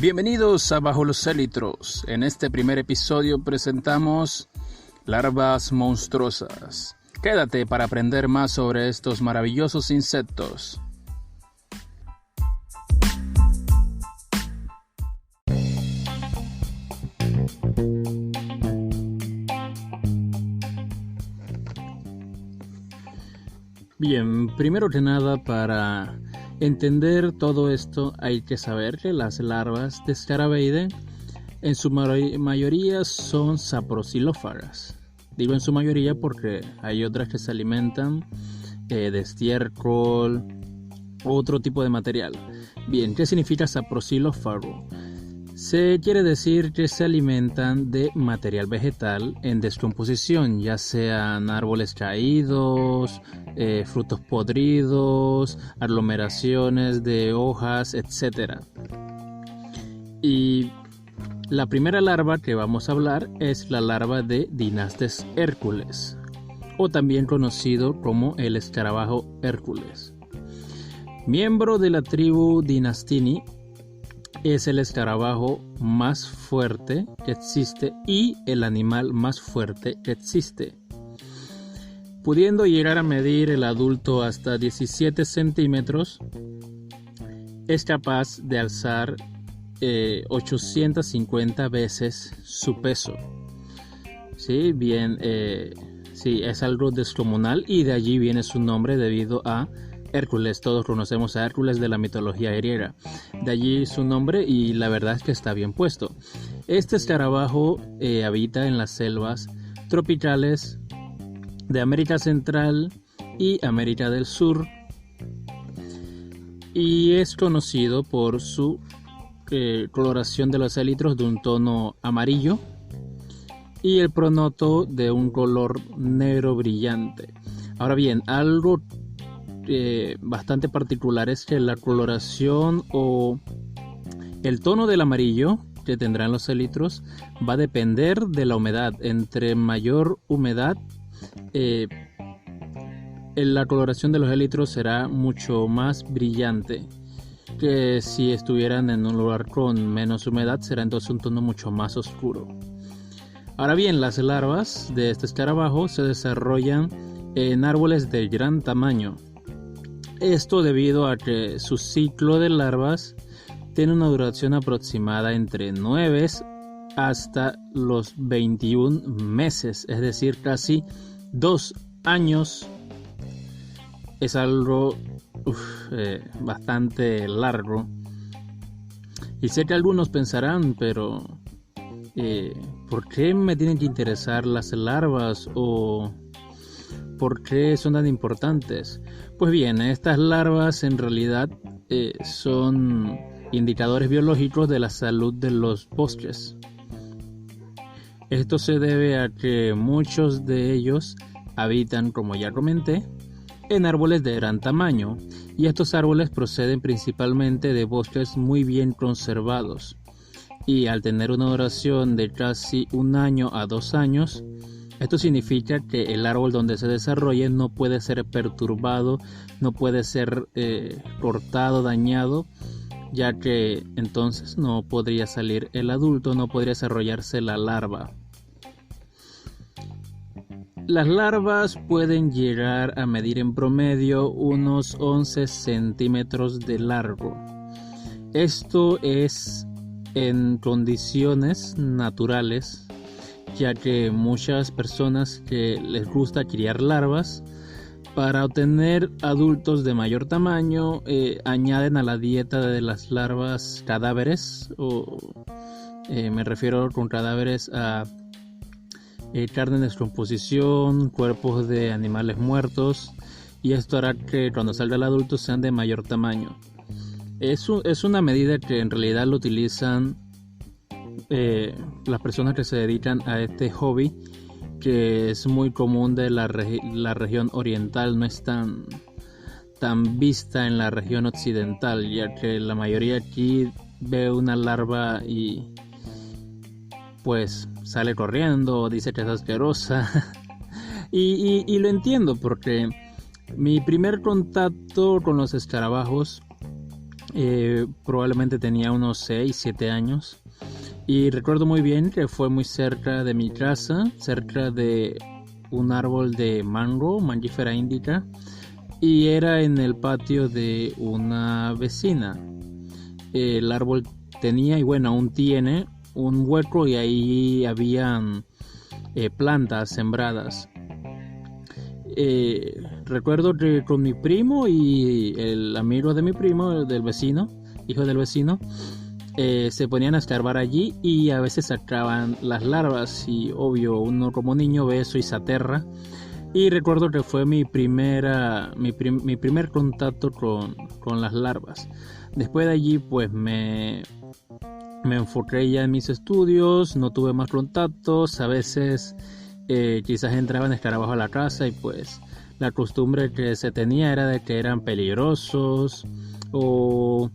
Bienvenidos a Bajo los Élitros. En este primer episodio presentamos larvas monstruosas. Quédate para aprender más sobre estos maravillosos insectos. Bien, primero que nada, para entender todo esto hay que saber que las larvas de Scarabeide en su mayoría son saprocilófagas. Digo en su mayoría porque hay otras que se alimentan de estiércol u otro tipo de material. Bien, ¿qué significa saprocilófago? Se quiere decir que se alimentan de material vegetal en descomposición, ya sean árboles caídos, frutos podridos, aglomeraciones de hojas, etc. Y la primera larva que vamos a hablar es la larva de Dynastes Hercules, o también conocido como el escarabajo Hércules. Miembro de la tribu Dynastini, es el escarabajo más fuerte que existe y el animal más fuerte que existe. Pudiendo llegar a medir el adulto hasta 17 centímetros, es capaz de alzar 850 veces su peso. Sí, bien, sí, es algo descomunal y de allí viene su nombre debido a Hércules. Todos conocemos a Hércules de la mitología griega. De allí su nombre y la verdad es que está bien puesto. Este escarabajo habita en las selvas tropicales de América Central y América del Sur y es conocido por su coloración de los élitros de un tono amarillo y el pronoto de un color negro brillante. Ahora bien, algo bastante particular es que la coloración o el tono del amarillo que tendrán los élitros va a depender de la humedad. Entre mayor humedad, la coloración de los élitros será mucho más brillante que si estuvieran en un lugar con menos humedad. Será entonces un tono mucho más oscuro. Ahora bien, las larvas de este escarabajo se desarrollan en árboles de gran tamaño. Esto debido a que su ciclo de larvas tiene una duración aproximada entre 9 hasta los 21 meses, es decir, casi 2 años. Es algo bastante largo. Y sé que algunos pensarán, pero ¿por qué me tienen que interesar las larvas o por qué son tan importantes? Pues bien, estas larvas en realidad son indicadores biológicos de la salud de los bosques. Esto se debe a que muchos de ellos habitan, como ya comenté, en árboles de gran tamaño, y estos árboles proceden principalmente de bosques muy bien conservados, y al tener una duración de casi 1 año a 2 años, esto significa que el árbol donde se desarrolle no puede ser perturbado, no puede ser cortado, dañado, ya que entonces no podría salir el adulto, no podría desarrollarse la larva. Las larvas pueden llegar a medir en promedio unos 11 centímetros de largo. Esto es en condiciones naturales, ya que muchas personas que les gusta criar larvas para obtener adultos de mayor tamaño añaden a la dieta de las larvas cadáveres, o me refiero con cadáveres a carne en descomposición, cuerpos de animales muertos, y esto hará que cuando salga el adulto sean de mayor tamaño. Es una medida que en realidad lo utilizan las personas que se dedican a este hobby, que es muy común de la región oriental, no es tan vista en la región occidental, ya que la mayoría aquí ve una larva y pues sale corriendo o dice que es asquerosa. y lo entiendo, porque mi primer contacto con los escarabajos Probablemente tenía unos 6, 7 años. Y recuerdo muy bien que fue muy cerca de mi casa, cerca de un árbol de mango, Mangifera indica, y era en el patio de una vecina. El árbol tenía, y bueno, aún tiene un hueco y ahí habían plantas sembradas. Recuerdo que con mi primo y el amigo de mi primo, del vecino, hijo del vecino, se ponían a escarbar allí y a veces sacaban las larvas, y obvio uno como niño ve eso y se aterra. Y recuerdo que fue mi primer contacto con las larvas. Después de allí pues me enfoqué ya en mis estudios, no tuve más contactos. A veces quizás entraban escarabajos a la casa y pues la costumbre que se tenía era de que eran peligrosos, o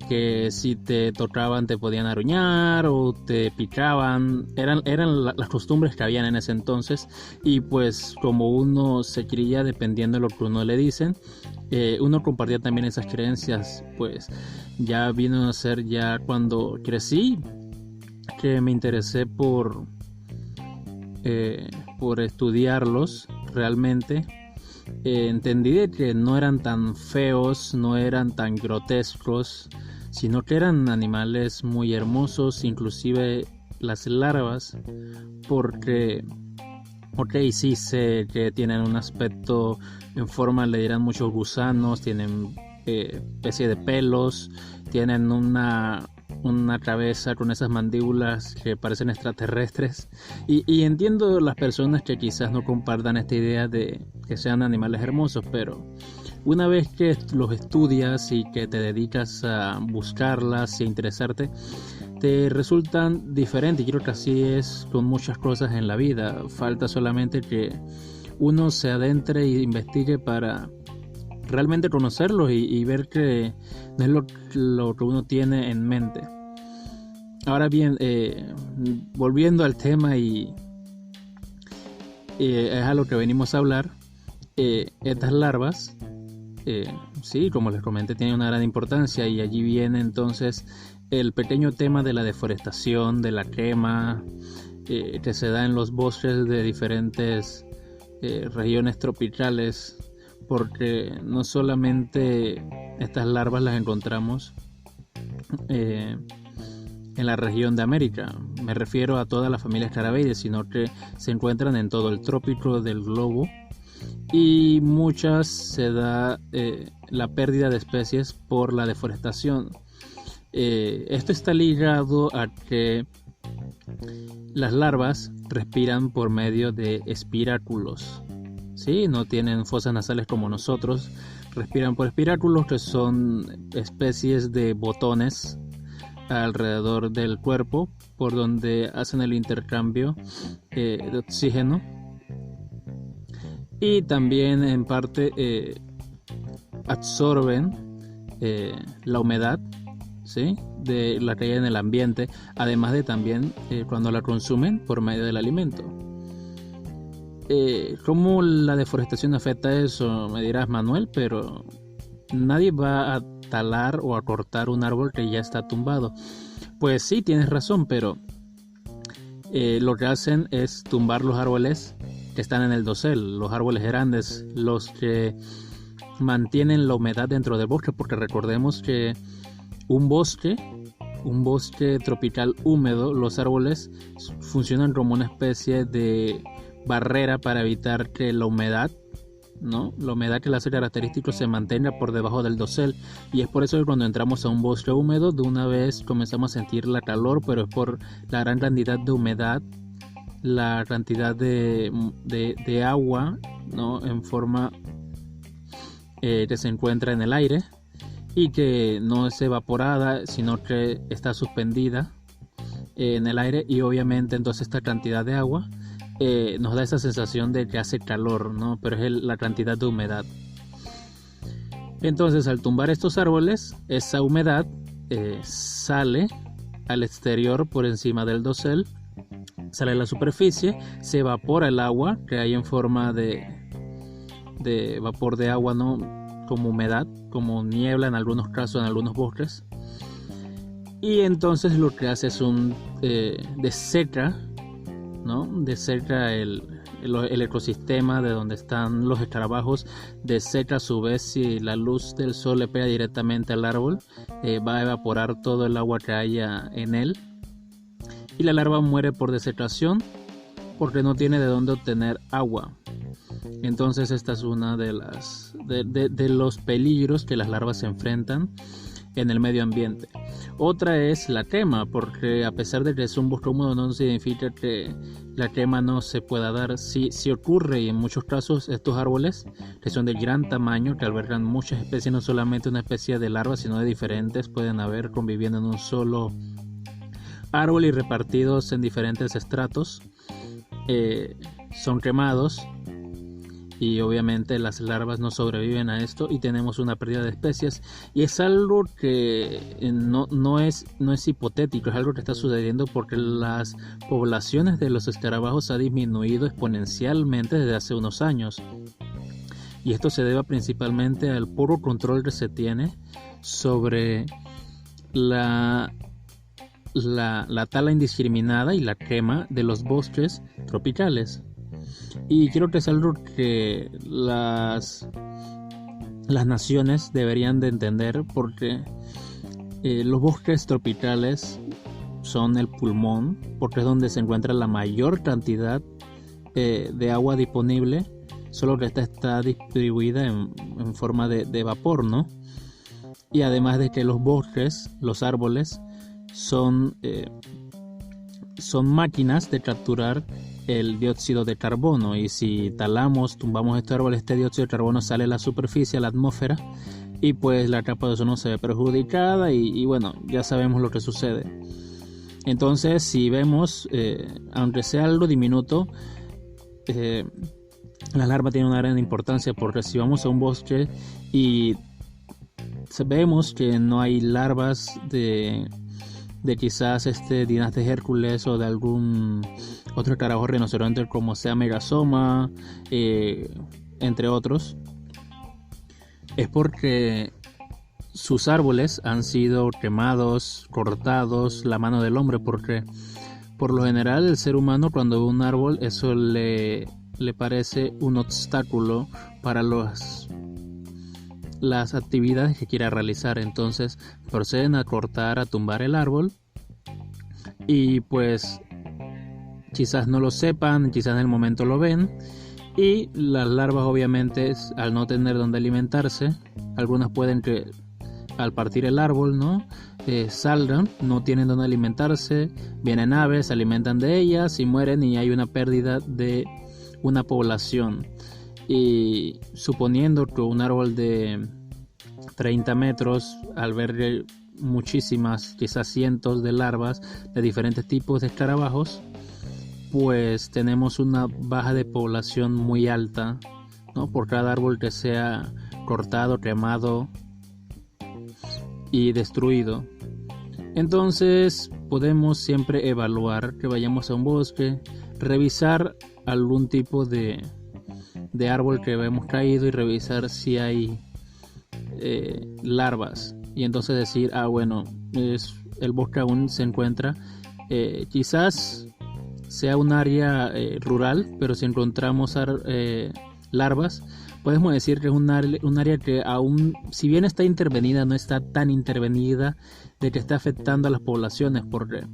que si te tocaban te podían aruñar o te picaban. Eran las costumbres que habían en ese entonces, y pues como uno se cría dependiendo de lo que uno le dicen, uno compartía también esas creencias. Pues ya vino a ser ya cuando crecí que me interesé por estudiarlos realmente. Entendí de que no eran tan feos, no eran tan grotescos, sino que eran animales muy hermosos, inclusive las larvas, porque sí sé que tienen un aspecto, en forma le dirán muchos gusanos, tienen especie de pelos, tienen una cabeza con esas mandíbulas que parecen extraterrestres, y entiendo las personas que quizás no compartan esta idea de que sean animales hermosos, pero una vez que los estudias y que te dedicas a buscarlas y a interesarte, te resultan diferentes. Y creo que así es con muchas cosas en la vida. Falta solamente que uno se adentre e investigue para realmente conocerlos y ver que no es lo que uno tiene en mente. Ahora bien, volviendo al tema, y es a lo que venimos a hablar, estas larvas, sí, como les comenté, tienen una gran importancia, y allí viene entonces el pequeño tema de la deforestación, de la quema que se da en los bosques de diferentes regiones tropicales, porque no solamente estas larvas las encontramos en la región de América, me refiero a toda la familia Scarabaeides, sino que se encuentran en todo el trópico del globo, y muchas se da la pérdida de especies por la deforestación. Esto está ligado a que las larvas respiran por medio de espiráculos, ¿sí? No tienen fosas nasales como nosotros, respiran por espiráculos, que son especies de botones alrededor del cuerpo por donde hacen el intercambio de oxígeno, y también en parte absorben la humedad, ¿sí?, de la que hay en el ambiente, además de también cuando la consumen por medio del alimento. ¿Cómo la deforestación afecta eso? Me dirás, Manuel, pero nadie va a talar o a cortar un árbol que ya está tumbado. Pues sí, tienes razón, pero lo que hacen es tumbar los árboles que están en el dosel, los árboles grandes, los que mantienen la humedad dentro del bosque, porque recordemos que un bosque tropical húmedo, los árboles funcionan como una especie de barrera para evitar que la humedad, ¿no?, la humedad que le hace característico, se mantenga por debajo del dosel. Y es por eso que cuando entramos a un bosque húmedo, de una vez comenzamos a sentir la calor, pero es por la gran cantidad de humedad, la cantidad de agua, ¿no?, en forma que se encuentra en el aire, y que no es evaporada, sino que está suspendida en el aire, y obviamente entonces esta cantidad de agua nos da esa sensación de que hace calor, ¿no?, pero es la cantidad de humedad. Entonces, al tumbar estos árboles, esa humedad sale al exterior por encima del dosel, sale a la superficie, se evapora el agua que hay en forma de vapor de agua, ¿no?, como humedad, como niebla en algunos casos, en algunos bosques. Y entonces lo que hace es deseca, ¿no? Deseca el ecosistema de donde están los escarabajos, deseca a su vez. Si la luz del sol le pega directamente al árbol, va a evaporar todo el agua que haya en él, y la larva muere por desecación porque no tiene de dónde obtener agua. Entonces esta es una de los peligros que las larvas se enfrentan en el medio ambiente. Otra es la quema, porque a pesar de que es un bosque húmedo, no significa que la quema no se pueda dar. Sí ocurre, y en muchos casos estos árboles, que son de gran tamaño, que albergan muchas especies, no solamente una especie de larvas, sino de diferentes, pueden haber conviviendo en un solo árbol y repartidos en diferentes estratos, son quemados. Y obviamente las larvas no sobreviven a esto y tenemos una pérdida de especies, y es algo que no es hipotético, es algo que está sucediendo porque las poblaciones de los escarabajos ha disminuido exponencialmente desde hace unos años, y esto se debe principalmente al poco control que se tiene sobre la tala indiscriminada y la quema de los bosques tropicales. Y creo que es algo que las naciones deberían de entender, porque los bosques tropicales son el pulmón, porque es donde se encuentra la mayor cantidad de agua disponible, solo que esta está distribuida en forma de vapor, ¿no? Y además de que los bosques, los árboles, son máquinas de capturar el dióxido de carbono, y si tumbamos estos árboles, este dióxido de carbono sale a la superficie, a la atmósfera, y pues la capa de ozono se ve perjudicada, y bueno, ya sabemos lo que sucede. Entonces, si vemos, aunque sea algo diminuto, la larva tiene una gran importancia, porque si vamos a un bosque y vemos que no hay larvas de quizás dinas de Hércules o de algún otro escarabajo rinoceronte como sea Megasoma, entre otros, es porque sus árboles han sido quemados, cortados, la mano del hombre, porque por lo general el ser humano, cuando ve un árbol, eso le parece un obstáculo para las actividades que quiera realizar. Entonces proceden a cortar, a tumbar el árbol, y pues quizás no lo sepan, quizás en el momento lo ven, y las larvas, obviamente, al no tener donde alimentarse, algunas pueden que al partir el árbol, ¿no? Salgan, no tienen donde alimentarse, vienen aves, se alimentan de ellas y mueren, y hay una pérdida de una población. Y suponiendo que un árbol de 30 metros albergue muchísimas, quizás cientos de larvas de diferentes tipos de escarabajos, pues tenemos una baja de población muy alta, ¿no? Por cada árbol que sea cortado, quemado y destruido. Entonces podemos siempre evaluar que vayamos a un bosque, revisar algún tipo de árbol que hemos caído y revisar si hay larvas, y entonces decir, bueno, el bosque aún se encuentra, quizás sea un área rural, pero si encontramos larvas, podemos decir que es un área que aún, si bien está intervenida, no está tan intervenida de que está afectando a las poblaciones, porque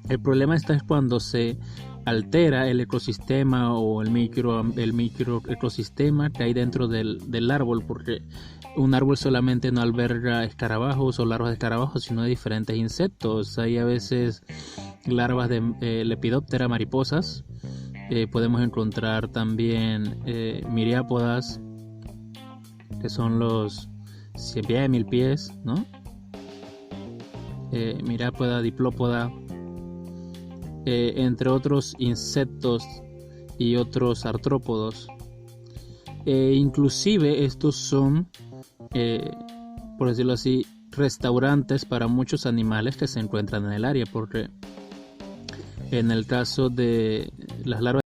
el problema es cuando se altera el ecosistema o el micro ecosistema que hay dentro del árbol, porque un árbol solamente no alberga escarabajos o larvas de escarabajos, sino de diferentes insectos. Hay a veces larvas de Lepidoptera, mariposas. Podemos encontrar también miriápodas, que son los 100 pies, 1000 pies, ¿no? Miriápoda, diplópoda, entre otros insectos y otros artrópodos. Inclusive estos son, por decirlo así, restaurantes para muchos animales que se encuentran en el área, porque en el caso de las larvas